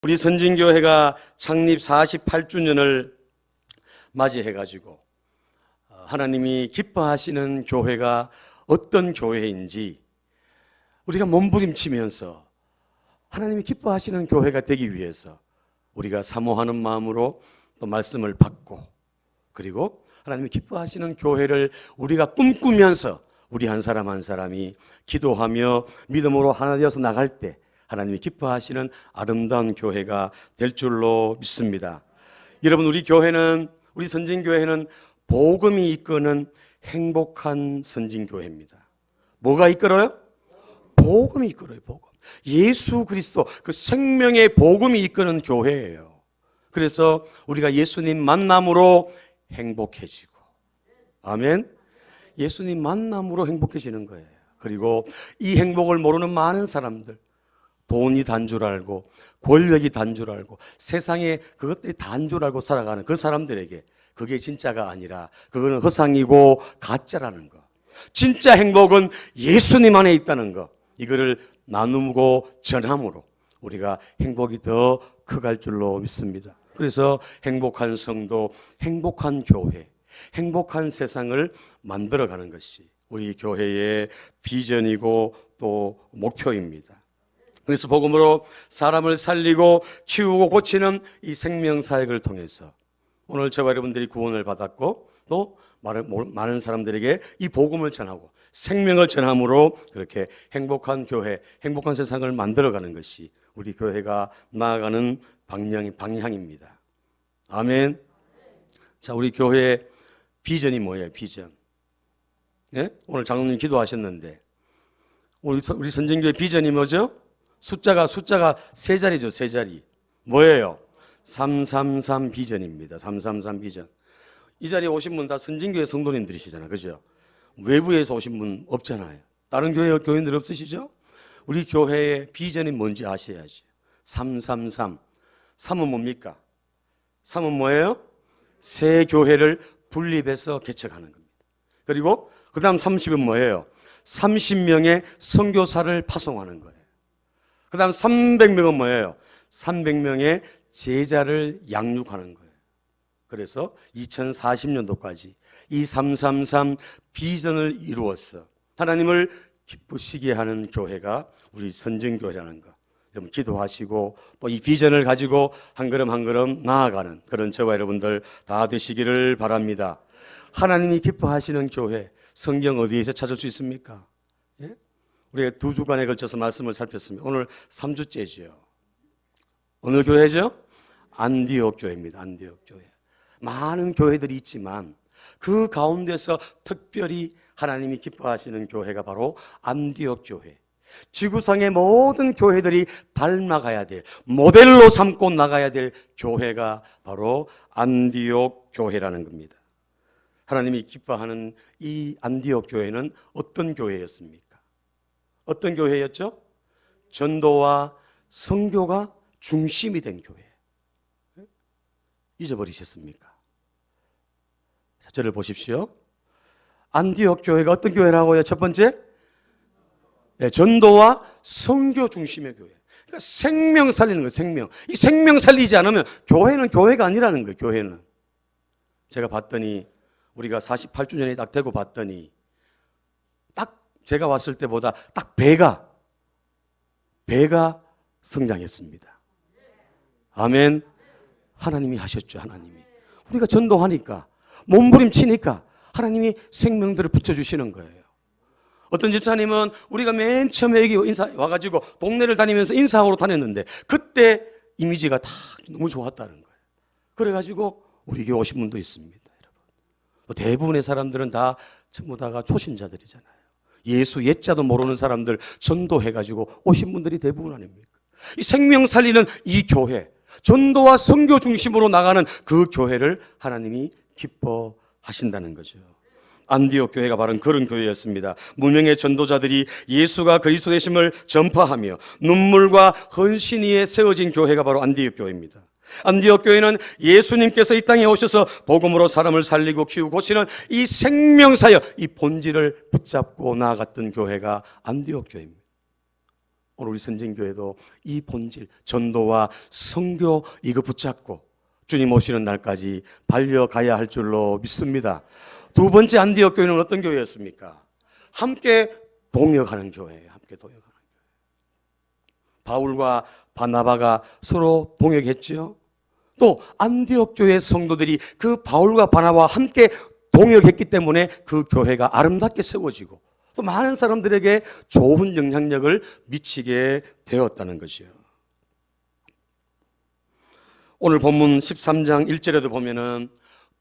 우리 선진교회가 창립 48주년을 맞이해가지고 하나님이 기뻐하시는 교회가 어떤 교회인지 우리가 몸부림치면서 하나님이 기뻐하시는 교회가 되기 위해서 우리가 사모하는 마음으로 또 말씀을 받고, 그리고 하나님이 기뻐하시는 교회를 우리가 꿈꾸면서 우리 한 사람 한 사람이 기도하며 믿음으로 하나 되어서 나갈 때 하나님이 기뻐하시는 아름다운 교회가 될 줄로 믿습니다. 여러분, 우리 교회는, 우리 선진교회는 복음이 이끄는 행복한 선진교회입니다. 뭐가 이끌어요? 복음이 이끌어요. 복음. 예수 그리스도, 그 생명의 복음이 이끄는 교회예요. 그래서 우리가 예수님 만남으로 행복해지고, 아멘. 예수님 만남으로 행복해지는 거예요. 그리고 이 행복을 모르는 많은 사람들, 돈이 단 줄 알고 권력이 단 줄 알고 세상에 그것들이 단 줄 알고 살아가는 그 사람들에게 그게 진짜가 아니라 그거는 허상이고 가짜라는 거. 진짜 행복은 예수님 안에 있다는 거. 이거를 나누고 전함으로 우리가 행복이 더 커갈 줄로 믿습니다. 그래서 행복한 성도, 행복한 교회, 행복한 세상을 만들어가는 것이 우리 교회의 비전이고 또 목표입니다. 그래서 복음으로 사람을 살리고 키우고 고치는 이 생명사역을 통해서 오늘 저와 여러분들이 구원을 받았고 또 많은 사람들에게 이 복음을 전하고 생명을 전함으로 그렇게 행복한 교회, 행복한 세상을 만들어가는 것이 우리 교회가 나아가는 방향입니다. 아멘. 자, 우리 교회의 비전이 뭐예요? 비전. 네? 오늘 장로님 기도하셨는데 우리 선진교회 비전이 뭐죠? 숫자가 세 자리죠, 세 자리. 뭐예요? 333 비전입니다. 333 비전. 이 자리에 오신 분 다 선진교회 성도님들이시잖아요. 그죠? 외부에서 오신 분 없잖아요. 다른 교인들 없으시죠? 우리 교회의 비전이 뭔지 아셔야지. 333. 3은 뭡니까? 3은 뭐예요? 새 교회를 분립해서 개척하는 겁니다. 그리고 그 다음 30은 뭐예요? 30명의 선교사를 파송하는 거예요. 그 다음 300명은 뭐예요? 300명의 제자를 양육하는 거예요. 그래서 2040년도까지 이 333 비전을 이루어서 하나님을 기쁘시게 하는 교회가 우리 선진교회라는 거. 여러분 기도하시고 또 이 비전을 가지고 한 걸음 한 걸음 나아가는 그런 저와 여러분들 다 되시기를 바랍니다. 하나님이 기뻐하시는 교회, 성경 어디에서 찾을 수 있습니까? 예? 우리가 2주간에 걸쳐서 말씀을 살폈습니다. 오늘 3주째죠. 어느 교회죠? 안디옥 교회입니다. 안디옥 교회. 많은 교회들이 있지만 그 가운데서 특별히 하나님이 기뻐하시는 교회가 바로 안디옥 교회. 지구상의 모든 교회들이 닮아가야 될, 모델로 삼고 나가야 될 교회가 바로 안디옥 교회라는 겁니다. 하나님이 기뻐하는 이 안디옥 교회는 어떤 교회였습니까? 어떤 교회였죠? 전도와 선교가 중심이 된 교회. 잊어버리셨습니까? 자, 저를 보십시오. 안디옥 교회가 어떤 교회라고요? 첫 번째, 네, 전도와 선교 중심의 교회. 그러니까 생명 살리는 거예요. 생명. 이 생명 살리지 않으면 교회는 교회가 아니라는 거예요. 교회는. 제가 봤더니 우리가 48주년이 딱 되고 봤더니 딱 제가 왔을 때보다 딱 배가 성장했습니다. 아멘. 하나님이 하셨죠. 하나님이. 우리가 전도하니까 몸부림치니까 하나님이 생명들을 붙여주시는 거예요. 어떤 집사님은 우리가 맨 처음에 여기 와가지고 동네를 다니면서 인사하러 다녔는데 그때 이미지가 다 너무 좋았다는 거예요. 그래가지고 우리 교회 오신 분도 있습니다. 여러분. 대부분의 사람들은 다 전부 다가 초신자들이잖아요. 예수 옛자도 모르는 사람들 전도해가지고 오신 분들이 대부분 아닙니까? 이 생명 살리는 이 교회, 전도와 선교 중심으로 나가는 그 교회를 하나님이 기뻐하신다는 거죠. 안디옥 교회가 바로 그런 교회였습니다. 무명의 전도자들이 예수가 그리스도 되심을 전파하며 눈물과 헌신 위에 세워진 교회가 바로 안디옥 교회입니다. 안디옥 교회는 예수님께서 이 땅에 오셔서 복음으로 사람을 살리고 키우고 고치는 이 생명사역, 이 본질을 붙잡고 나아갔던 교회가 안디옥 교회입니다. 오늘 우리 선진교회도 이 본질, 전도와 선교 이거 붙잡고 주님 오시는 날까지 달려가야 할 줄로 믿습니다. 두 번째 안디옥 교회는 어떤 교회였습니까? 함께 동역하는 교회예요. 함께 동역하는 교회. 바울과 바나바가 서로 동역했죠. 또 안디옥 교회 성도들이 그 바울과 바나바와 함께 동역했기 때문에 그 교회가 아름답게 세워지고 또 많은 사람들에게 좋은 영향력을 미치게 되었다는 것이요. 오늘 본문 13장 1절에도 보면은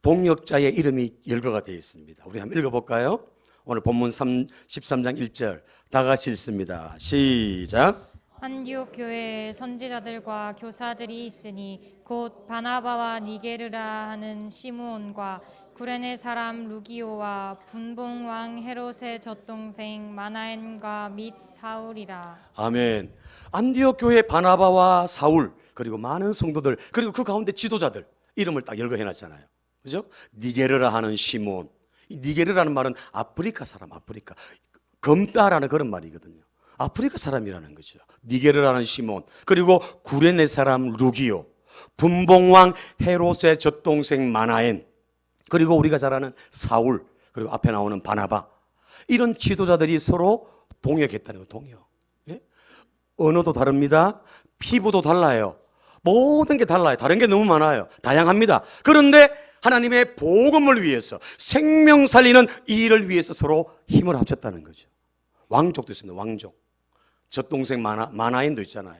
동역자의 이름이 열거가 되어 있습니다. 우리 한번 읽어볼까요? 오늘 본문 13장 1절 다 같이 읽습니다. 시작. 안디옥 교회에 선지자들과 교사들이 있으니 곧 바나바와 니게르라 하는 시므온과 구레네 사람 루기오와 분봉 왕 헤롯의 젖동생 마나엔과 및 사울이라. 아멘. 안디옥 교회 바나바와 사울 그리고 많은 성도들 그리고 그 가운데 지도자들 이름을 딱 열거해놨잖아요. 그죠? 니게르라 하는 시므온. 이 니게르라는 말은 아프리카 사람, 아프리카 검다라는 그런 말이거든요. 아프리카 사람이라는 거죠. 니게르라는 시몬, 그리고 구레네 사람 루기오, 분봉왕 헤롯의 젖동생 마나엔, 그리고 우리가 잘 아는 사울, 그리고 앞에 나오는 바나바. 이런 지도자들이 서로 동역했다는 거예요. 동역. 예? 언어도 다릅니다. 피부도 달라요. 모든 게 달라요. 다른 게 너무 많아요. 다양합니다. 그런데 하나님의 복음을 위해서 생명 살리는 이 일을 위해서 서로 힘을 합쳤다는 거죠. 왕족도 있습니다. 왕족. 젖동생 마나인도 있잖아요.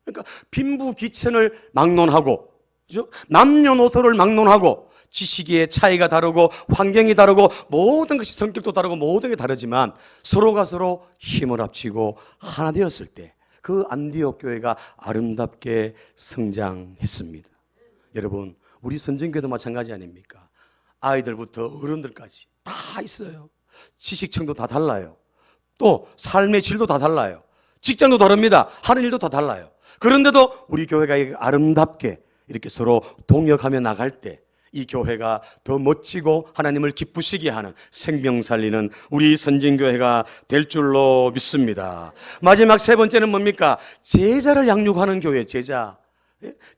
그러니까 빈부귀천을 막론하고, 그죠? 남녀노소를 막론하고, 지식의 차이가 다르고 환경이 다르고 모든 것이 성격도 다르고 모든 게 다르지만 서로가 서로 힘을 합치고 하나 되었을 때 그 안디옥 교회가 아름답게 성장했습니다. 여러분, 우리 선진교회도 마찬가지 아닙니까? 아이들부터 어른들까지 다 있어요. 지식층도 다 달라요. 또 삶의 질도 다 달라요. 직장도 다릅니다. 하는 일도 다 달라요. 그런데도 우리 교회가 아름답게 이렇게 서로 동역하며 나갈 때 이 교회가 더 멋지고 하나님을 기쁘시게 하는 생명 살리는 우리 선진교회가 될 줄로 믿습니다. 마지막 세 번째는 뭡니까? 제자를 양육하는 교회, 제자.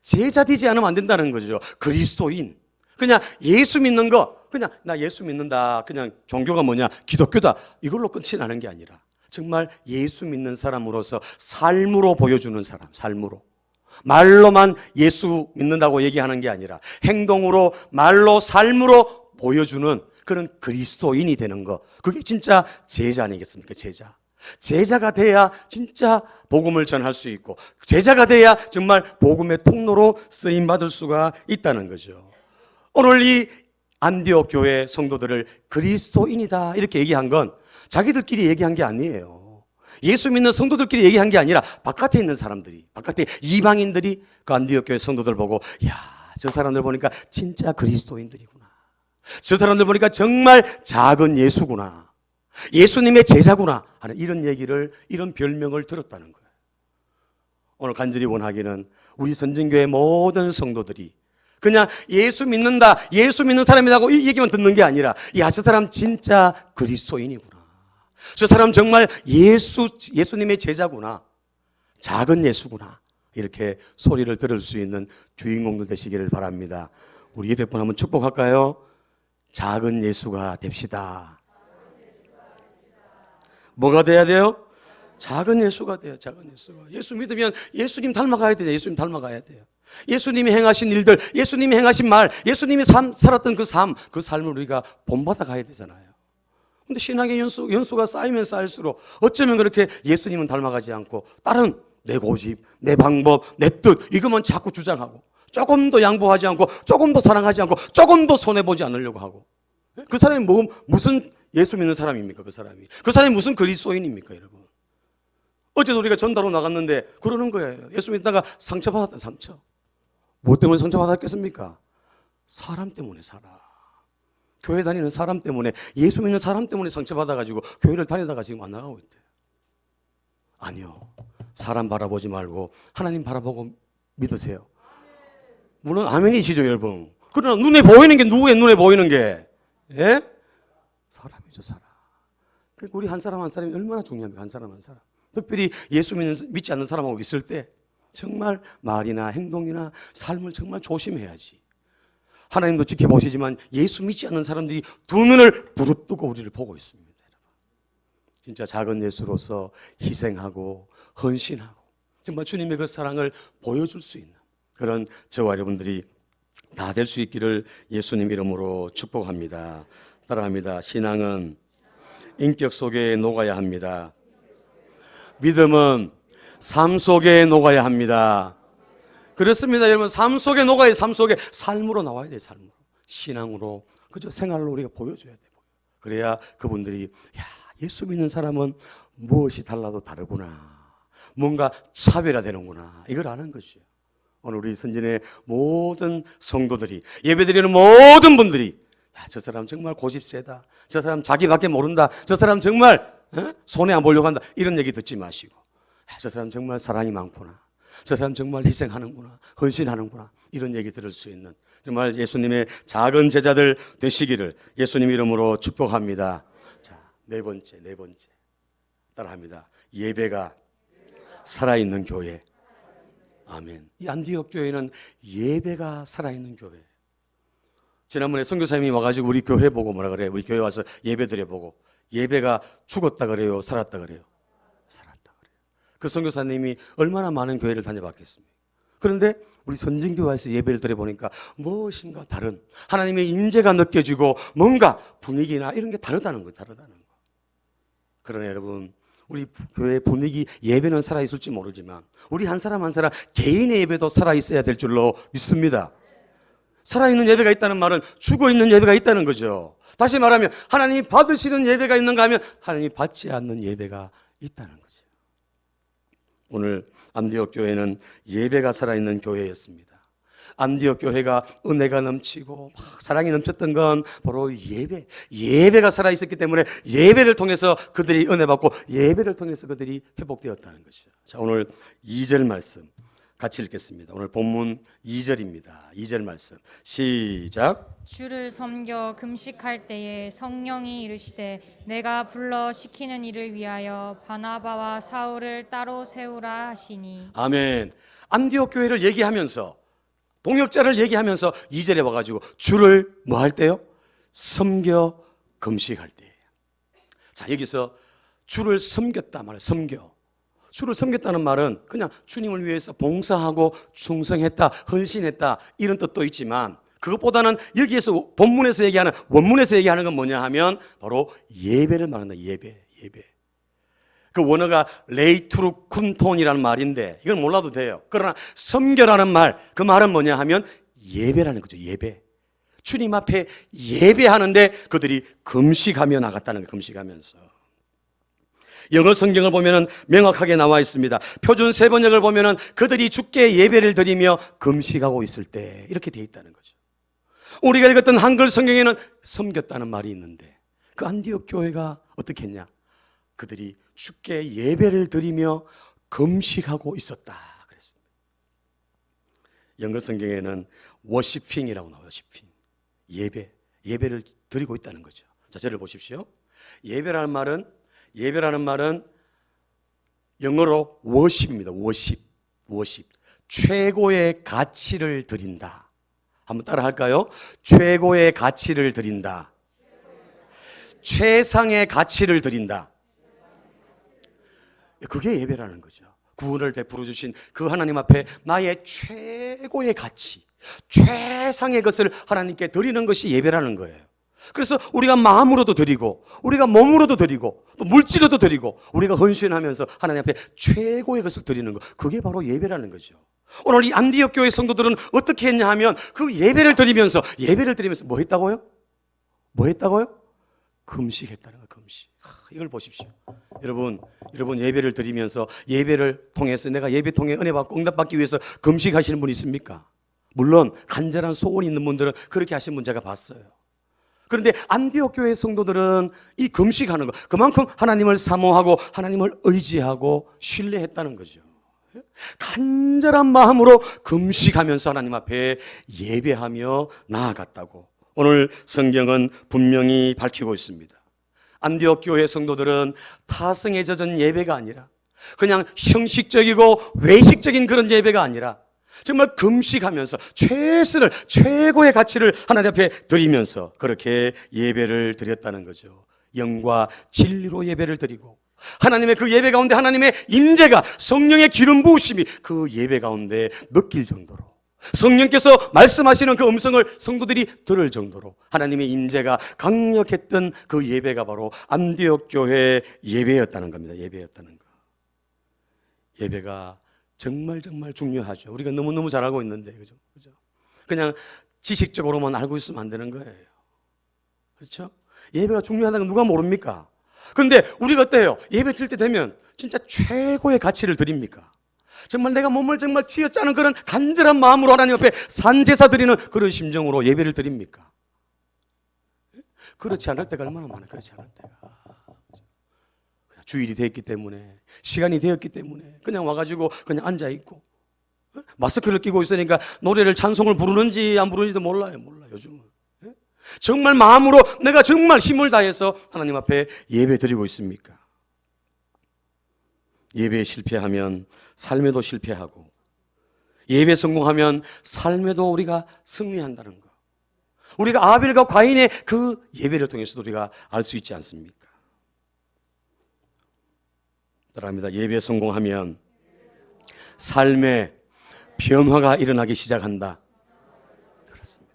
제자 되지 않으면 안 된다는 거죠. 그리스도인. 그냥 예수 믿는 거, 그냥 나 예수 믿는다. 그냥 종교가 뭐냐? 기독교다. 이걸로 끝이 나는 게 아니라 정말 예수 믿는 사람으로서 삶으로 보여주는 사람, 삶으로. 말로만 예수 믿는다고 얘기하는 게 아니라 행동으로, 말로, 삶으로 보여주는 그런 그리스도인이 되는 거. 그게 진짜 제자 아니겠습니까? 제자. 제자가 돼야 진짜 복음을 전할 수 있고 제자가 돼야 정말 복음의 통로로 쓰임받을 수가 있다는 거죠. 오늘 이 안디옥 교회 성도들을 그리스도인이다 이렇게 얘기한 건 자기들끼리 얘기한 게 아니에요. 예수 믿는 성도들끼리 얘기한 게 아니라 바깥에 있는 사람들이, 바깥에 이방인들이 그 안디옥 교회 성도들 보고 야, 저 사람들 보니까 진짜 그리스도인들이구나. 저 사람들 보니까 정말 작은 예수구나. 예수님의 제자구나 하는 이런 얘기를, 이런 별명을 들었다는 거예요. 오늘 간절히 원하기는 우리 선진교회 모든 성도들이 그냥 예수 믿는다, 예수 믿는 사람이라고 이 얘기만 듣는 게 아니라 야, 저 사람 진짜 그리스도인이구나. 저 사람 정말 예수님의 제자구나. 작은 예수구나. 이렇게 소리를 들을 수 있는 주인공들 되시기를 바랍니다. 우리 예배 분 한번 축복할까요? 작은 예수가 됩시다. 뭐가 돼야 돼요? 작은 예수가 돼요. 작은 예수가. 예수 믿으면 예수님 닮아가야 돼요. 예수님 닮아가야 돼요. 예수님이 행하신 일들, 예수님이 행하신 말, 예수님이 살았던 그 삶, 그 삶을 우리가 본받아 가야 되잖아요. 근데 신앙의 연수가 쌓이면 쌓일수록 어쩌면 그렇게 예수님은 닮아가지 않고 다른 내 고집, 내 방법, 내 뜻 이것만 자꾸 주장하고 조금 더 양보하지 않고 조금 더 사랑하지 않고 조금 더 손해보지 않으려고 하고 그 사람이 무슨 예수 믿는 사람입니까? 그 사람이 무슨 그리스도인입니까? 여러분. 어제도 우리가 전도로 나갔는데 그러는 거예요. 예수 믿다가 상처받았다. 상처. 뭐 때문에 상처받았겠습니까? 사람 때문에 살아. 교회 다니는 사람 때문에, 예수 믿는 사람 때문에 상처받아가지고 교회를 다니다가 지금 안 나가고 있대요. 아니요. 사람 바라보지 말고 하나님 바라보고 믿으세요. 물론 아멘이시죠, 여러분. 그러나 눈에 보이는 게 누구의 눈에 보이는 게? 예? 사람이죠, 사람. 우리 한 사람 한 사람이 얼마나 중요합니까? 한 사람 한 사람. 특별히 믿지 않는 사람하고 있을 때 정말 말이나 행동이나 삶을 정말 조심해야지. 하나님도 지켜보시지만 예수 믿지 않는 사람들이 두 눈을 부릅뜨고 우리를 보고 있습니다. 진짜 작은 예수로서 희생하고 헌신하고 정말 주님의 그 사랑을 보여줄 수 있는 그런 저와 여러분들이 다 될 수 있기를 예수님 이름으로 축복합니다. 따라합니다. 신앙은 인격 속에 녹아야 합니다. 믿음은 삶 속에 녹아야 합니다. 그렇습니다. 여러분, 삶 속에 녹아야 삶 속에 삶으로 나와야 돼. 삶으로, 신앙으로, 그저 생활로 우리가 보여줘야 돼. 그래야 그분들이 야, 예수 믿는 사람은 무엇이 달라도 다르구나, 뭔가 차별화되는구나, 이걸 아는 것이요. 오늘 우리 선진의 모든 성도들이, 예배드리는 모든 분들이 야, 저 사람 정말 고집 세다, 저 사람 자기밖에 모른다, 저 사람 정말 손해 안 보려고 한다, 이런 얘기 듣지 마시고 야, 저 사람 정말 사랑이 많구나, 저 사람 정말 희생하는구나, 헌신하는구나, 이런 얘기 들을 수 있는 정말 예수님의 작은 제자들 되시기를 예수님 이름으로 축복합니다. 자, 네 번째 따라합니다. 예배가 살아있는 교회. 아멘. 이 안디옥 교회는 예배가 살아있는 교회. 지난번에 선교사님이 와가지고 우리 교회 보고 뭐라 그래요? 우리 교회 와서 예배 드려보고 예배가 죽었다 그래요? 살았다 그래요? 살았다 그래요. 그 선교사님이 얼마나 많은 교회를 다녀봤겠습니까? 그런데 우리 선진교회에서 예배를 드려보니까 무엇인가 다른 하나님의 임재가 느껴지고 뭔가 분위기나 이런 게 다르다는 거예요. 다르다는 거. 그러나 여러분, 우리 교회 분위기, 예배는 살아있을지 모르지만 우리 한 사람 한 사람 개인의 예배도 살아있어야 될 줄로 믿습니다. 살아있는 예배가 있다는 말은 죽어있는 예배가 있다는 거죠. 다시 말하면 하나님이 받으시는 예배가 있는가 하면 하나님이 받지 않는 예배가 있다는 거죠. 오늘 안디옥 교회는 예배가 살아있는 교회였습니다. 안디옥 교회가 은혜가 넘치고 막 사랑이 넘쳤던 건 바로 예배가 살아있었기 때문에 예배를 통해서 그들이 은혜 받고 예배를 통해서 그들이 회복되었다는 것이죠. 자, 오늘 2절 말씀 같이 읽겠습니다. 오늘 본문 2절입니다. 2절 말씀 시작. 주를 섬겨 금식할 때에 성령이 이르시되 내가 불러 시키는 일을 위하여 바나바와 사울을 따로 세우라 하시니. 아멘. 안디옥 교회를 얘기하면서 동역자를 얘기하면서 2절에 와가지고 주를 뭐 할 때요? 섬겨 금식할 때. 자, 여기서 주를 섬겼다 말이에요. 섬겨. 주를 섬겼다는 말은 그냥 주님을 위해서 봉사하고 충성했다, 헌신했다, 이런 뜻도 있지만 그것보다는 여기에서 본문에서 얘기하는, 원문에서 얘기하는 건 뭐냐 하면 바로 예배를 말한다. 예배. 그 원어가 레이투르 쿤톤이라는 말인데 이건 몰라도 돼요. 그러나 섬겨라는 말, 그 말은 뭐냐 하면 예배라는 거죠. 예배. 주님 앞에 예배하는데 그들이 금식하며 나갔다는 거예요. 금식하면서. 영어 성경을 보면은 명확하게 나와 있습니다. 표준 세번역을 보면은 그들이 주께 예배를 드리며 금식하고 있을 때, 이렇게 되어 있다는 거죠. 우리가 읽었던 한글 성경에는 섬겼다는 말이 있는데 그 안디옥 교회가 어떻게 했냐? 그들이 주께 예배를 드리며 금식하고 있었다 그랬습니다. 영어 성경에는 워시핑이라고 나와요. 워시핑. 예배를 드리고 있다는 거죠. 자, 저를 보십시오. 예배라는 말은 영어로 워십입니다. 워십. 최고의 가치를 드린다. 한번 따라 할까요? 최고의 가치를 드린다. 최상의 가치를 드린다. 그게 예배라는 거죠. 구원을 베풀어 주신 그 하나님 앞에 나의 최고의 가치, 최상의 것을 하나님께 드리는 것이 예배라는 거예요. 그래서 우리가 마음으로도 드리고 우리가 몸으로도 드리고 또 물질로도 드리고 우리가 헌신하면서 하나님 앞에 최고의 것을 드리는 것, 그게 바로 예배라는 거죠. 오늘 이 안디옥 교회 성도들은 어떻게 했냐 하면 그 예배를 드리면서 뭐 했다고요? 금식했다는 거예요. 금식. 이걸 보십시오. 여러분 예배를 드리면서 예배를 통해서 내가 예배 통해 은혜 받고 응답받기 위해서 금식하시는 분이 있습니까? 물론 간절한 소원이 있는 분들은 그렇게 하신 분 제가 봤어요. 그런데 안디옥 교회 성도들은 이 금식하는 것, 그만큼 하나님을 사모하고 하나님을 의지하고 신뢰했다는 거죠. 간절한 마음으로 금식하면서 하나님 앞에 예배하며 나아갔다고 오늘 성경은 분명히 밝히고 있습니다. 안디옥 교회 성도들은 타성에 젖은 예배가 아니라 그냥 형식적이고 외식적인 그런 예배가 아니라 정말 금식하면서 최고의 가치를 하나님 앞에 드리면서 그렇게 예배를 드렸다는 거죠. 영과 진리로 예배를 드리고 하나님의 그 예배 가운데 하나님의 임재가 성령의 기름 부으심이 그 예배 가운데 느낄 정도로 성령께서 말씀하시는 그 음성을 성도들이 들을 정도로 하나님의 임재가 강력했던 그 예배가 바로 안디옥 교회 예배였다는 겁니다. 예배였다는 거. 예배가 정말 중요하죠. 우리가 너무너무 잘 알고 있는데, 그죠? 그냥 지식적으로만 알고 있으면 안 되는 거예요. 그렇죠? 예배가 중요하다는 건 누가 모릅니까? 그런데 우리가 어때요? 예배 드릴 때 되면 진짜 최고의 가치를 드립니까? 정말 내가 몸을 정말 쥐어짜는 그런 간절한 마음으로 하나님 앞에 산제사 드리는 그런 심정으로 예배를 드립니까? 그렇지 않을 때가 얼마나 많아요. 그렇지 않을 때가. 주일이 되었기 때문에, 시간이 되었기 때문에 그냥 와가지고 그냥 앉아있고 마스크를 끼고 있으니까 노래를 찬송을 부르는지 안 부르는지도 몰라요. 요즘은. 정말 마음으로 내가 정말 힘을 다해서 하나님 앞에 예배 드리고 있습니까? 예배에 실패하면 삶에도 실패하고, 예배 성공하면 삶에도 우리가 승리한다는 거. 우리가 아벨과 과인의 그 예배를 통해서도 우리가 알 수 있지 않습니까? 따라합니다. 예배 성공하면 삶의 변화가 일어나기 시작한다. 그렇습니다.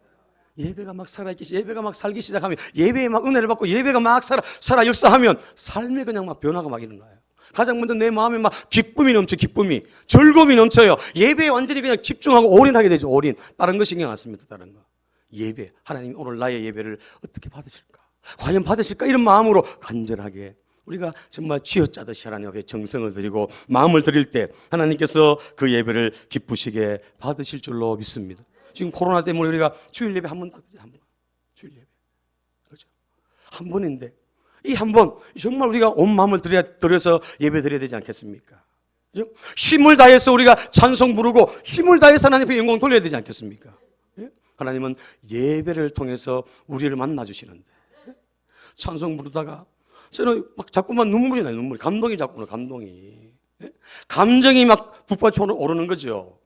예배가 막 살아있기, 예배가 막 살기 시작하면, 예배에 막 은혜를 받고 예배가 막 살아 역사하면 삶에 그냥 막 변화가 막 일어나요. 가장 먼저 내 마음에 막 기쁨이 넘쳐, 즐거움이 넘쳐요. 예배에 완전히 그냥 집중하고 올인하게 되죠. 올인. 다른 거 신경 안 씁니다. 다른 거. 예배. 하나님 오늘 나의 예배를 어떻게 받으실까? 과연 받으실까? 이런 마음으로 간절하게 우리가 정말 쥐어짜듯이 하나님 앞에 정성을 드리고 마음을 드릴 때 하나님께서 그 예배를 기쁘시게 받으실 줄로 믿습니다. 지금 코로나 때문에 우리가 주일 예배 한 번 딱 드리죠. 한 번. 주일 예배. 그렇죠? 한 번인데 이 한 번 정말 우리가 온 마음을 들여서 예배 드려야 되지 않겠습니까? 그렇죠? 힘을 다해서 우리가 찬송 부르고 힘을 다해서 하나님 앞에 영광 돌려야 되지 않겠습니까? 예? 하나님은 예배를 통해서 우리를 만나 주시는데 찬송 부르다가 저는 막 자꾸만 눈물이 나요. 감동이 자꾸 나요. 감동이. 감정이 막 북받쳐 오르는 거죠.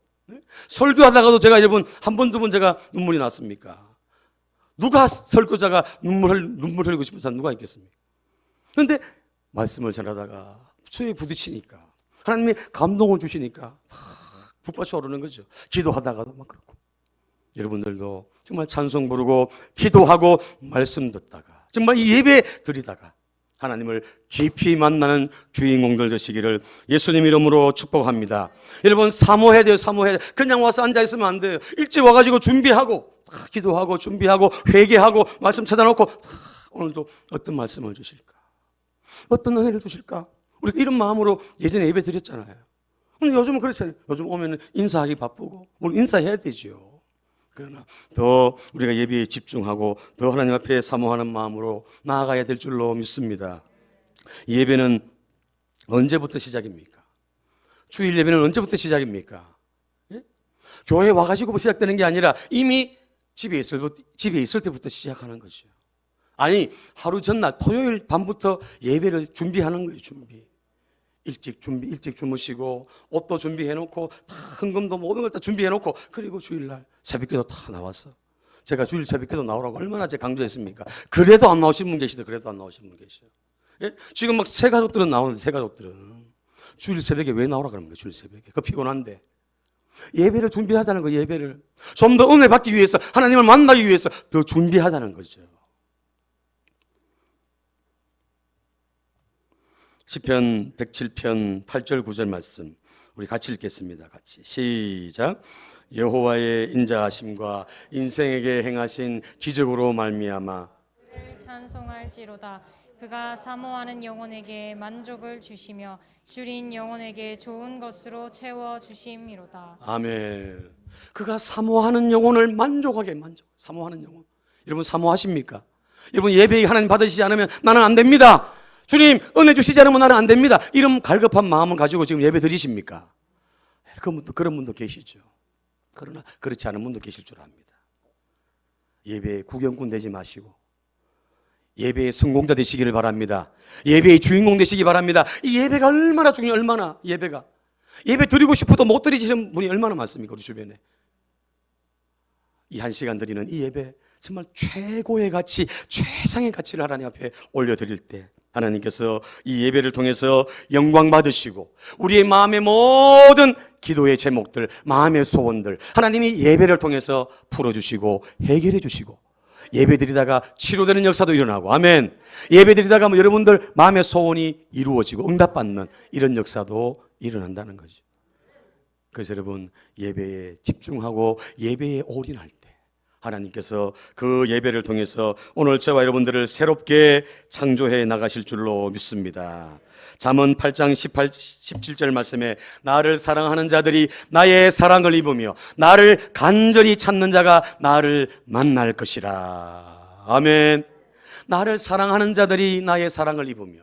설교하다가도 제가 여러분 한 번, 두 번 제가 눈물이 났습니까? 누가 설교자가 눈물 흘리고 싶은 사람 누가 있겠습니까? 그런데 말씀을 전하다가 주에 부딪히니까 하나님이 감동을 주시니까 막 북받쳐 오르는 거죠. 기도하다가도 막 그렇고. 여러분들도 정말 찬송 부르고 기도하고 말씀 듣다가 정말 이 예배 드리다가 하나님을 깊이 만나는 주인공들 되시기를 예수님 이름으로 축복합니다. 여러분 사모해야 돼요. 사모해야 돼요. 그냥 와서 앉아있으면 안 돼요. 일찍 와가지고 준비하고 기도하고 준비하고 회개하고 말씀 찾아놓고 오늘도 어떤 말씀을 주실까? 어떤 은혜를 주실까? 우리가 이런 마음으로 예전에 예배 드렸잖아요. 근데 요즘은 그렇잖아요. 요즘 오면 인사하기 바쁘고 오늘 인사해야 되죠. 그러나 더 우리가 예배에 집중하고 더 하나님 앞에 사모하는 마음으로 나아가야 될 줄로 믿습니다. 예배는 언제부터 시작입니까? 주일 예배는 언제부터 시작입니까? 예? 교회에 와가지고 시작되는 게 아니라 이미 집에 있을 때부터 시작하는 거죠. 아니 하루 전날 토요일 밤부터 예배를 준비하는 거예요. 일찍 주무시고 옷도 준비해놓고 다 헌금도 모든 걸 다 해놓고 그리고 주일날 새벽기도 다 나와서 제가 주일 새벽기도 나오라고 얼마나 제가 강조했습니까? 그래도 안 나오신 분 계시다. 예? 지금 막 새 가족들은 나오는데 새 가족들은 주일 새벽에 왜 나오라 그러는 거예요? 주일 새벽에 그 피곤한데 예배를 준비하자는 거예요. 예배를 좀 더 은혜 받기 위해서 하나님을 만나기 위해서 더 준비하자는 거죠. 시편 107편 8절 9절 말씀 우리 같이 읽겠습니다. 같이 시작. 여호와의 인자하심과 인생에게 행하신 기적으로 말미암아 그를 찬송할지로다. 그가 사모하는 영혼에게 만족을 주시며 줄인 영혼에게 좋은 것으로 채워 주심이로다. 아멘. 그가 사모하는 영혼을 사모하는 영혼. 여러분 사모하십니까? 여러분 예배 하나님 받으시지 않으면 나는 안 됩니다. 주님 은혜 주시지 않으면 나는 안 됩니다. 이런 갈급한 마음을 가지고 지금 예배 드리십니까? 그런 분도 계시죠. 그러나 그렇지 않은 분도 계실 줄 압니다. 예배에 구경꾼 되지 마시고 예배의 성공자 되시기를 바랍니다. 예배의 주인공 되시기 바랍니다. 이 예배가 얼마나 중요해요. 얼마나 예배 드리고 싶어도 못 드리시는 분이 얼마나 많습니까? 우리 주변에. 이 한 시간 드리는 이 예배 정말 최고의 가치, 최상의 가치를 하나님 앞에 올려드릴 때 하나님께서 이 예배를 통해서 영광 받으시고 우리의 마음의 모든 기도의 제목들, 마음의 소원들 하나님이 예배를 통해서 풀어주시고 해결해 주시고 예배 드리다가 치료되는 역사도 일어나고 아멘. 예배 드리다가 여러분들 마음의 소원이 이루어지고 응답받는 이런 역사도 일어난다는 거죠. 그래서 여러분 예배에 집중하고 예배에 올인할 때 하나님께서 그 예배를 통해서 오늘 저와 여러분들을 새롭게 창조해 나가실 줄로 믿습니다. 잠언 8장 18, 17절 말씀에 나를 사랑하는 자들이 나의 사랑을 입으며 나를 간절히 찾는 자가 나를 만날 것이라. 아멘. 나를 사랑하는 자들이 나의 사랑을 입으며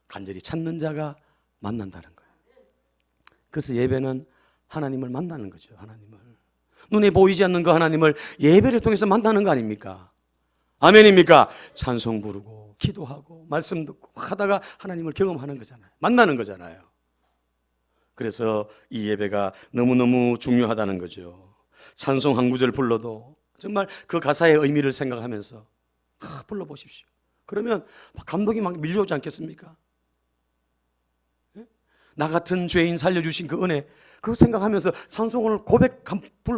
간절히 찾는 자가 만난다는 거예요. 그래서 예배는 하나님을 만나는 거죠. 하나님을. 눈에 보이지 않는 그 하나님을 예배를 통해서 만나는 거 아닙니까? 아멘입니까? 찬송 부르고 기도하고 말씀 듣고 하다가 하나님을 경험하는 거잖아요. 만나는 거잖아요. 그래서 이 예배가 너무너무 중요하다는 거죠. 찬송 한 구절 불러도 정말 그 가사의 의미를 생각하면서 불러보십시오. 그러면 감동이 막 밀려오지 않겠습니까? 나 같은 죄인 살려주신 그 은혜 그거 생각하면서 찬송을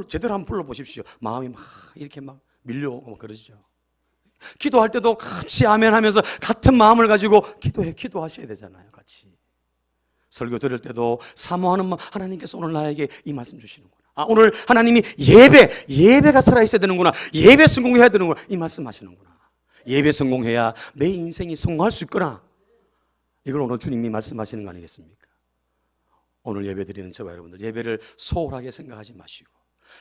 제대로 한번 불러보십시오. 마음이 막 이렇게 막 밀려오고 막 그러죠. 기도할 때도 같이 아멘 하면서 같은 마음을 가지고 기도하셔야 되잖아요. 같이. 설교 들을 때도 사모하는 마음, 하나님께서 오늘 나에게 이 말씀 주시는구나. 오늘 하나님이 예배가 살아있어야 되는구나. 예배 성공해야 되는구나. 이 말씀 하시는구나. 예배 성공해야 내 인생이 성공할 수 있구나. 이걸 오늘 주님이 말씀하시는 거 아니겠습니까? 오늘 예배 드리는 저와 여러분들 예배를 소홀하게 생각하지 마시고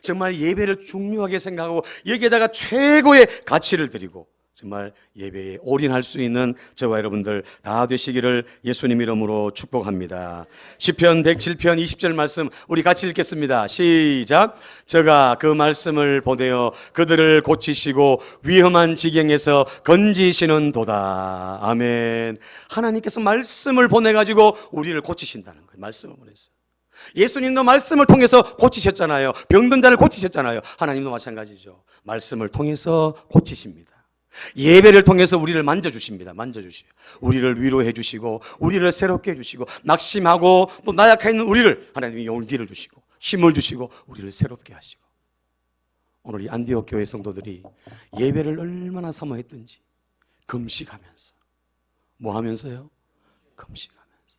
정말 예배를 중요하게 생각하고 여기에다가 최고의 가치를 드리고 정말 예배에 올인할 수 있는 저와 여러분들 다 되시기를 예수님 이름으로 축복합니다. 시편 107편 20절 말씀 우리 같이 읽겠습니다. 시작. 저가 그 말씀을 보내어 그들을 고치시고 위험한 지경에서 건지시는 도다. 아멘. 하나님께서 말씀을 보내가지고 우리를 고치신다는 거예요. 말씀을 보내서. 예수님도 말씀을 통해서 고치셨잖아요. 병든 자를 고치셨잖아요. 하나님도 마찬가지죠. 말씀을 통해서 고치십니다. 예배를 통해서 우리를 만져주십니다. 만져주시고 우리를 위로해 주시고 우리를 새롭게 해주시고 낙심하고 또 나약해 있는 우리를 하나님이 용기를 주시고 힘을 주시고 우리를 새롭게 하시고 오늘 이 안디옥 교회 성도들이 예배를 얼마나 사모했던지 금식하면서 뭐 하면서요? 금식하면서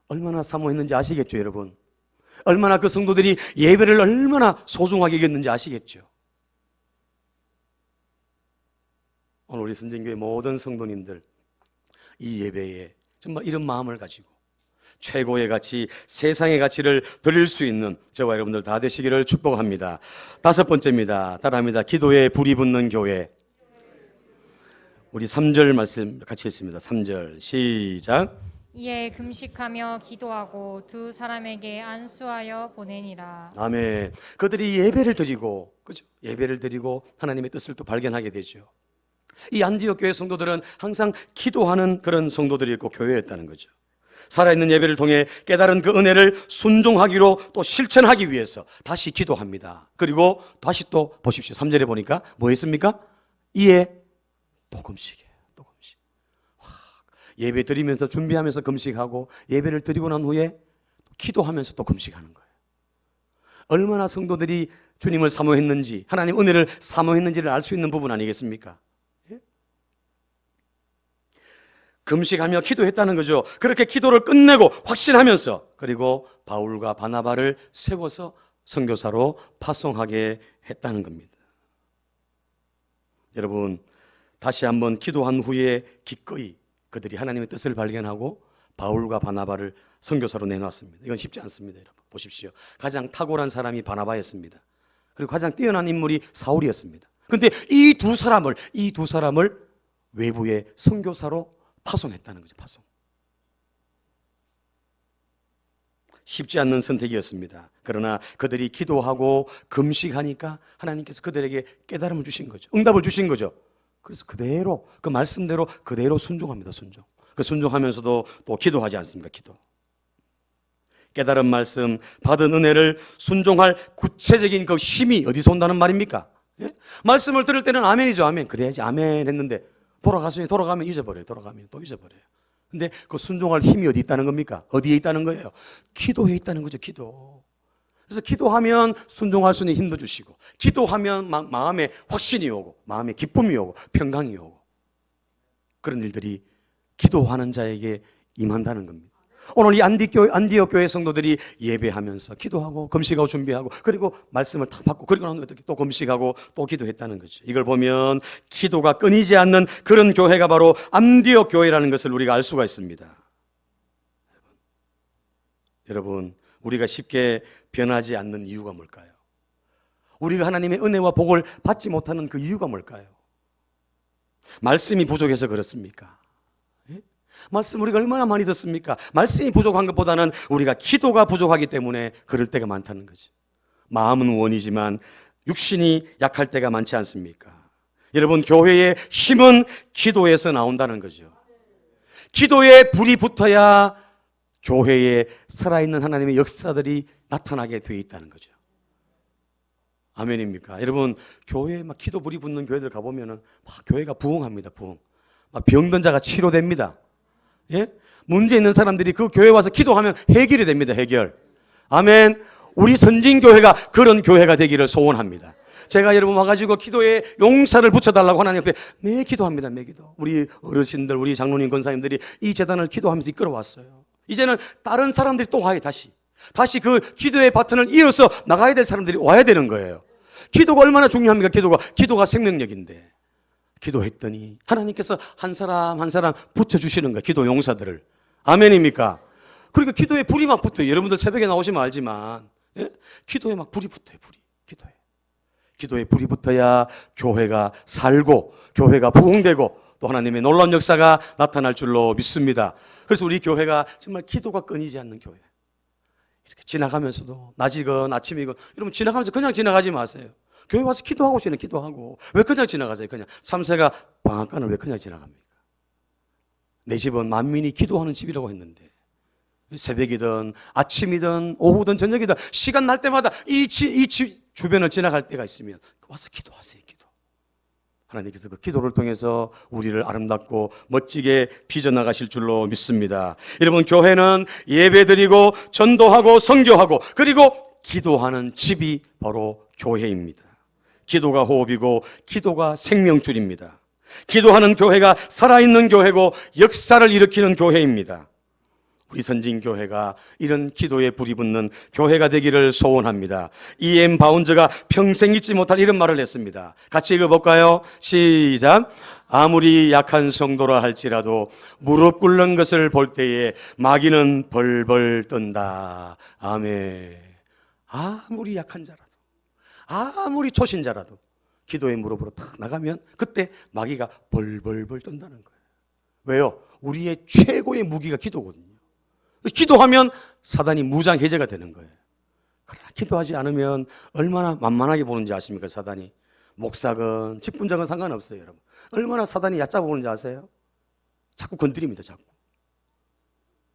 얼마나 사모했는지 아시겠죠 여러분? 얼마나 그 성도들이 예배를 얼마나 소중하게 여겼는지 아시겠죠? 오늘 우리 선진교회 모든 성도님들 이 예배에 정말 이런 마음을 가지고 최고의 가치, 세상의 가치를 드릴 수 있는 저와 여러분들 다 되시기를 축복합니다. 5번째입니다. 따라합니다. 기도에 불이 붙는 교회. 우리 3절 말씀 같이 읽습니다. 3절 시작. 이에 금식하며 기도하고 두 사람에게 안수하여 보내니라. 아멘. 그들이 예배를 드리고 그죠? 예배를 드리고 하나님의 뜻을 또 발견하게 되죠. 이 안디옥 교회 성도들은 항상 기도하는 그런 성도들이었고 교회였다는 거죠. 살아있는 예배를 통해 깨달은 그 은혜를 순종하기로 또 실천하기 위해서 다시 기도합니다. 그리고 다시 또 보십시오. 3절에 보니까 뭐 했습니까? 이에 또 금식이에요. 또 금식. 예배 드리면서 준비하면서 금식하고 예배를 드리고 난 후에 기도하면서 또 금식하는 거예요. 얼마나 성도들이 주님을 사모했는지 하나님 은혜를 사모했는지를 알 수 있는 부분 아니겠습니까? 금식하며 기도했다는 거죠. 그렇게 기도를 끝내고 확신하면서 그리고 바울과 바나바를 세워서 선교사로 파송하게 했다는 겁니다. 여러분 다시 한번 기도한 후에 기꺼이 그들이 하나님의 뜻을 발견하고 바울과 바나바를 선교사로 내놨습니다. 이건 쉽지 않습니다. 여러분 보십시오. 가장 탁월한 사람이 바나바였습니다. 그리고 가장 뛰어난 인물이 사울이었습니다. 그런데 이 두 사람을 외부의 선교사로 파송했다는 거죠. 파송. 쉽지 않는 선택이었습니다. 그러나 그들이 기도하고 금식하니까 하나님께서 그들에게 깨달음을 주신 거죠. 응답을 주신 거죠. 그래서 그대로 그 말씀대로 그대로 순종합니다. 순종. 그 순종하면서도 또 기도하지 않습니까? 기도. 깨달은 말씀, 받은 은혜를 순종할 구체적인 그 힘이 어디서 온다는 말입니까? 예? 말씀을 들을 때는 아멘이죠. 아멘. 그래야지 아멘 했는데 돌아가면 잊어버려요. 돌아가면 또 잊어버려요. 근데 그 순종할 힘이 어디 있다는 겁니까? 어디에 있다는 거예요? 기도에 있다는 거죠. 기도. 그래서 기도하면 순종할 수 있는 힘도 주시고, 기도하면 마음에 확신이 오고, 마음에 기쁨이 오고, 평강이 오고, 그런 일들이 기도하는 자에게 임한다는 겁니다. 오늘 이 안디옥 교회 성도들이 예배하면서 기도하고 금식하고 준비하고 그리고 말씀을 다 받고 그리고 나면 어떻게 또 금식하고 또 기도했다는 거죠. 이걸 보면 기도가 끊이지 않는 그런 교회가 바로 안디옥 교회라는 것을 우리가 알 수가 있습니다. 여러분, 우리가 쉽게 변하지 않는 이유가 뭘까요? 우리가 하나님의 은혜와 복을 받지 못하는 그 이유가 뭘까요? 말씀이 부족해서 그렇습니까? 말씀 우리가 얼마나 많이 듣습니까? 말씀이 부족한 것보다는 우리가 기도가 부족하기 때문에 그럴 때가 많다는 거죠. 마음은 원이지만 육신이 약할 때가 많지 않습니까? 여러분, 교회의 힘은 기도에서 나온다는 거죠. 기도에 불이 붙어야 교회에 살아있는 하나님의 역사들이 나타나게 되어 있다는 거죠. 아멘입니까? 여러분, 교회에 막 기도 불이 붙는 교회들 가보면은 막 교회가 부흥합니다. 부흥. 막 병든 자가 치료됩니다. 예? 문제 있는 사람들이 그 교회 와서 기도하면 해결이 됩니다. 해결. 아멘. 우리 선진교회가 그런 교회가 되기를 소원합니다. 제가 여러분 와가지고 기도에 용사를 붙여달라고 하나님 앞에 매 기도합니다. 매 기도. 우리 어르신들, 우리 장로님, 권사님들이 이 재단을 기도하면서 이끌어왔어요. 이제는 다른 사람들이 또 와요. 다시 그 기도의 바튼을 이어서 나가야 될 사람들이 와야 되는 거예요. 기도가 얼마나 중요합니까? 기도가 생명력인데. 기도했더니 하나님께서 한 사람 한 사람 붙여주시는 거예요. 기도 용사들을. 아멘입니까? 그러니까 기도에 불이 막 붙어요. 여러분들 새벽에 나오시면 알지만, 예? 기도에 막 불이 붙어요. 기도에 불이 붙어야 교회가 살고 교회가 부흥되고 또 하나님의 놀라운 역사가 나타날 줄로 믿습니다. 그래서 우리 교회가 정말 기도가 끊이지 않는 교회. 이렇게 지나가면서도 낮이건 아침이건 여러분 지나가면서 그냥 지나가지 마세요. 교회 와서 기도하고 싶으면 기도하고 왜 그냥 지나가세요? 그냥 참새가 방앗간을 왜 그냥 지나갑니까? 내 집은 만민이 기도하는 집이라고 했는데 새벽이든 아침이든 오후든 저녁이든 시간 날 때마다 이 주변을 지나갈 때가 있으면 와서 기도하세요. 기도. 하나님께서 그 기도를 통해서 우리를 아름답고 멋지게 빚어나가실 줄로 믿습니다. 여러분, 교회는 예배드리고 전도하고 선교하고 그리고 기도하는 집이 바로 교회입니다. 기도가 호흡이고 기도가 생명줄입니다. 기도하는 교회가 살아있는 교회고 역사를 일으키는 교회입니다. 우리 선진교회가 이런 기도에 불이 붙는 교회가 되기를 소원합니다. E.M. 바운저가 평생 잊지 못할 이런 말을 했습니다. 같이 읽어볼까요? 시작. 아무리 약한 성도라 할지라도 무릎 꿇는 것을 볼 때에 마귀는 벌벌 떤다. 아멘. 아무리 약한 자라도 아무리 초신자라도 기도의 무릎으로 탁 나가면 그때 마귀가 벌벌벌 떤다는 거예요. 왜요? 우리의 최고의 무기가 기도거든요. 기도하면 사단이 무장 해제가 되는 거예요. 그러나 기도하지 않으면 얼마나 만만하게 보는지 아십니까? 사단이. 목사건 직분자건 상관없어요. 여러분. 얼마나 사단이 얕잡아 보는지 아세요? 자꾸 건드립니다. 자꾸.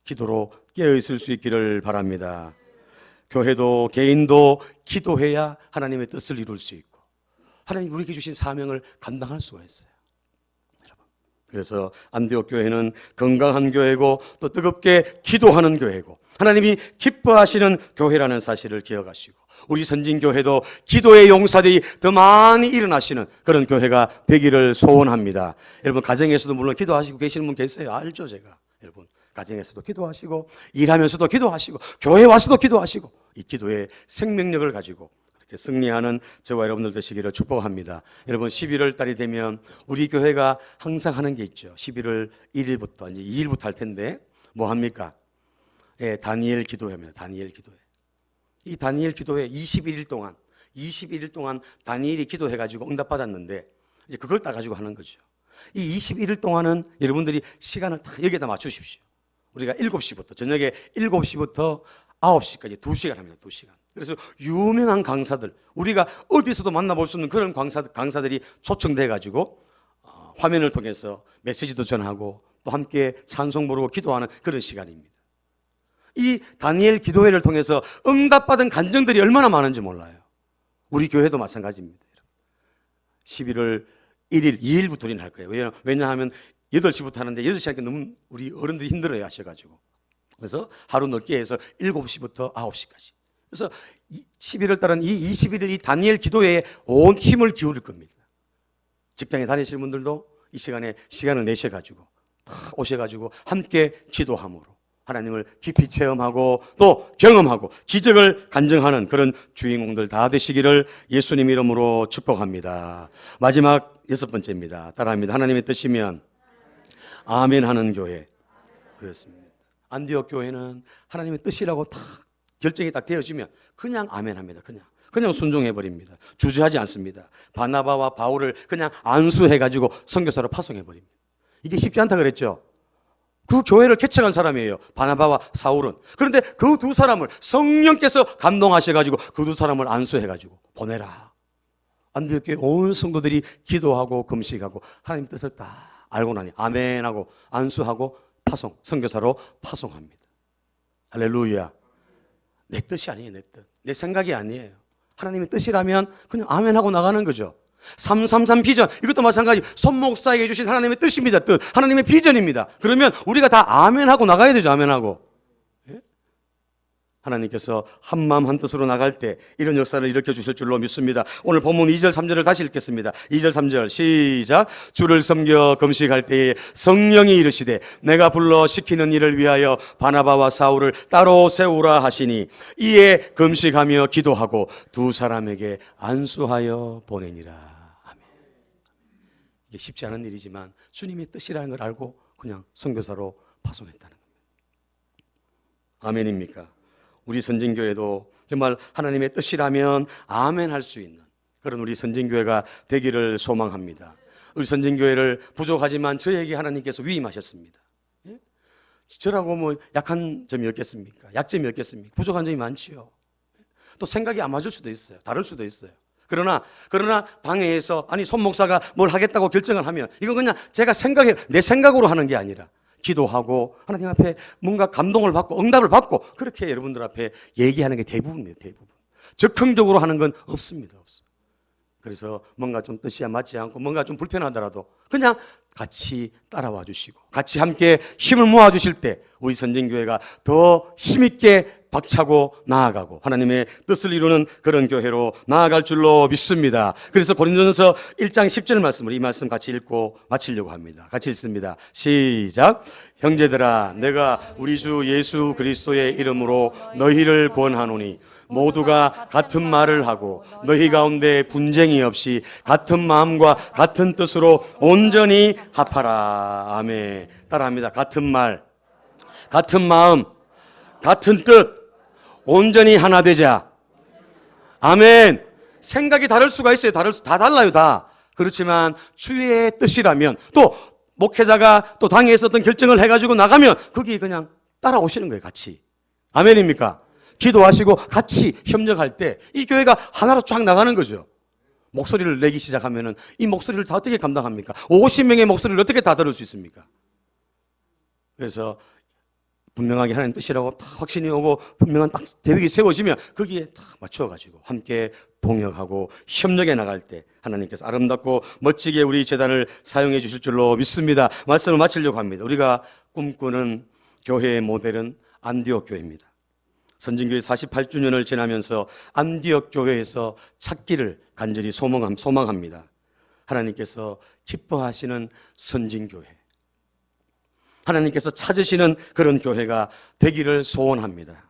기도로 깨어있을 수 있기를 바랍니다. 교회도 개인도 기도해야 하나님의 뜻을 이룰 수 있고 하나님 우리에게 주신 사명을 감당할 수가 있어요. 여러분. 그래서 안디옥 교회는 건강한 교회고 또 뜨겁게 기도하는 교회고 하나님이 기뻐하시는 교회라는 사실을 기억하시고 우리 선진교회도 기도의 용사들이 더 많이 일어나시는 그런 교회가 되기를 소원합니다. 여러분 가정에서도 물론 기도하시고 계시는 분 계세요. 알죠 제가. 여러분 가정에서도 기도하시고 일하면서도 기도하시고 교회 와서도 기도하시고 이 기도의 생명력을 가지고 이렇게 승리하는 저와 여러분들 되시기를 축복합니다. 여러분 11월 달이 되면 우리 교회가 항상 하는 게 있죠. 11월 1일부터 이제 2일부터 할 텐데 뭐 합니까? 예, 다니엘 기도회입니다. 다니엘 기도회. 이 다니엘 기도회 21일 동안 다니엘이 기도해가지고 응답받았는데 이제 그걸 따가지고 하는 거죠. 이 21일 동안은 여러분들이 시간을 다 여기에다 맞추십시오. 우리가 7시부터 저녁에 7시부터 9시까지 2시간 합니다. 2시간. 그래서 유명한 강사들 우리가 어디서도 만나볼 수 없는 그런 강사들이 초청돼 가지고 화면을 통해서 메시지도 전하고 또 함께 찬송 부르고 기도하는 그런 시간입니다. 이 다니엘 기도회를 통해서 응답받은 간증들이 얼마나 많은지 몰라요. 우리 교회도 마찬가지입니다. 11월 1일, 2일부터 우리는 할 거예요. 왜냐하면 8시부터 하는데 8시 하니까 너무 우리 어른들이 힘들어요 하셔가지고. 그래서 하루 늦게 해서 7시부터 9시까지. 그래서 11월 달은 이 21일 이 다니엘 기도회에 온 힘을 기울일 겁니다. 직장에 다니시는 분들도 이 시간에 시간을 내셔가지고 다 오셔가지고 함께 기도함으로 하나님을 깊이 체험하고 또 경험하고 기적을 간증하는 그런 주인공들 다 되시기를 예수님 이름으로 축복합니다. 마지막 6번째입니다. 따라합니다. 하나님의 뜻이면 아멘 하는 교회. 그렇습니다. 안디옥 교회는 하나님의 뜻이라고 딱 결정이 딱 되어지면 그냥 아멘 합니다. 그냥 순종해 버립니다. 주저하지 않습니다. 바나바와 바울을 그냥 안수해 가지고 선교사로 파송해 버립니다. 이게 쉽지 않다 그랬죠. 그 교회를 개척한 사람이에요. 바나바와 사울은. 그런데 그 두 사람을 성령께서 감동하셔 가지고 그 두 사람을 안수해 가지고 보내라. 안디옥 교회 온 성도들이 기도하고 금식하고 하나님 뜻을 다 알고 나니 아멘하고 안수하고 파송, 선교사로 파송합니다. 할렐루야. 내 뜻이 아니에요. 내 뜻. 내 생각이 아니에요. 하나님의 뜻이라면 그냥 아멘하고 나가는 거죠. 333 비전, 이것도 마찬가지. 손 목사에게 주신 하나님의 뜻입니다. 뜻. 하나님의 비전입니다. 그러면 우리가 다 아멘하고 나가야 되죠. 아멘하고. 예? 하나님께서 한마음 한뜻으로 나갈 때 이런 역사를 일으켜 주실 줄로 믿습니다. 오늘 본문 2절 3절을 다시 읽겠습니다. 2절 3절 시작. 주를 섬겨 금식할 때에 성령이 이르시되 내가 불러 시키는 일을 위하여 바나바와 사울을 따로 세우라 하시니 이에 금식하며 기도하고 두 사람에게 안수하여 보내니라. 아멘. 이게 쉽지 않은 일이지만 주님의 뜻이라는 걸 알고 그냥 선교사로 파송했다는 겁니다. 아멘입니까? 우리 선진교회도 정말 하나님의 뜻이라면 아멘 할 수 있는 그런 우리 선진교회가 되기를 소망합니다. 우리 선진교회를 부족하지만 저에게 하나님께서 위임하셨습니다. 예? 저라고 뭐 약한 점이 없겠습니까? 약점이 없겠습니까? 부족한 점이 많지요. 또 생각이 안 맞을 수도 있어요. 다를 수도 있어요. 그러나 방해에서 손 목사가 뭘 하겠다고 결정을 하면 이건 그냥 제가 내 생각으로 하는 게 아니라 기도하고 하나님 앞에 뭔가 감동을 받고 응답을 받고 그렇게 여러분들 앞에 얘기하는 게 대부분이에요. 대부분. 적극적으로 하는 건 없습니다. 없어. 그래서 뭔가 좀 뜻이 맞지 않고 뭔가 좀 불편하더라도 그냥 같이 따라와 주시고 같이 함께 힘을 모아 주실 때 우리 선진교회가 더 힘있게 박차고 나아가고 하나님의 뜻을 이루는 그런 교회로 나아갈 줄로 믿습니다. 그래서 고린도전서 1장 10절 말씀을 이 말씀 같이 읽고 마치려고 합니다. 같이 읽습니다. 시작. 형제들아 내가 우리 주 예수 그리스도의 이름으로 너희를 권하노니 모두가 같은 말을 하고 너희 가운데 분쟁이 없이 같은 마음과 같은 뜻으로 온전히 합하라. 아멘. 따라합니다. 같은 말, 같은 마음, 같은 뜻, 온전히 하나 되자. 아멘. 생각이 다를 수가 있어요. 다 달라요. 다. 그렇지만 주의 뜻이라면 또 목회자가 또 당에서 어떤 결정을 해가지고 나가면 거기 그냥 따라오시는 거예요. 같이. 아멘입니까? 기도하시고 같이 협력할 때 이 교회가 하나로 쫙 나가는 거죠. 목소리를 내기 시작하면은 이 목소리를 다 어떻게 감당합니까? 50명의 목소리를 어떻게 다 들을 수 있습니까? 그래서 분명하게 하나님 뜻이라고 딱 확신이 오고 분명한 딱 계획이 세워지면 거기에 딱 맞춰가지고 함께 동역하고 협력해 나갈 때 하나님께서 아름답고 멋지게 우리 재단을 사용해 주실 줄로 믿습니다. 말씀을 마치려고 합니다. 우리가 꿈꾸는 교회의 모델은 안디옥 교회입니다. 선진교회 48주년을 지나면서 안디옥 교회에서 찾기를 간절히 소망합니다. 하나님께서 기뻐하시는 선진교회, 하나님께서 찾으시는 그런 교회가 되기를 소원합니다.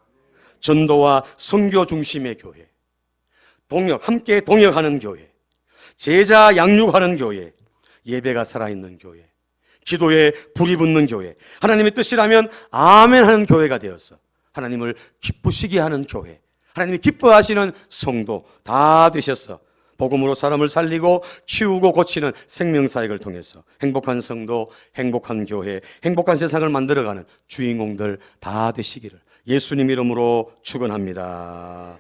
전도와 선교 중심의 교회, 함께 동역하는 교회, 제자 양육하는 교회, 예배가 살아있는 교회, 기도에 불이 붙는 교회, 하나님의 뜻이라면 아멘 하는 교회가 되어서 하나님을 기쁘시게 하는 교회, 하나님이 기뻐하시는 성도 다 되셔서 복음으로 사람을 살리고 키우고 고치는 생명사역을 통해서 행복한 성도, 행복한 교회, 행복한 세상을 만들어가는 주인공들 다 되시기를 예수님 이름으로 축원합니다.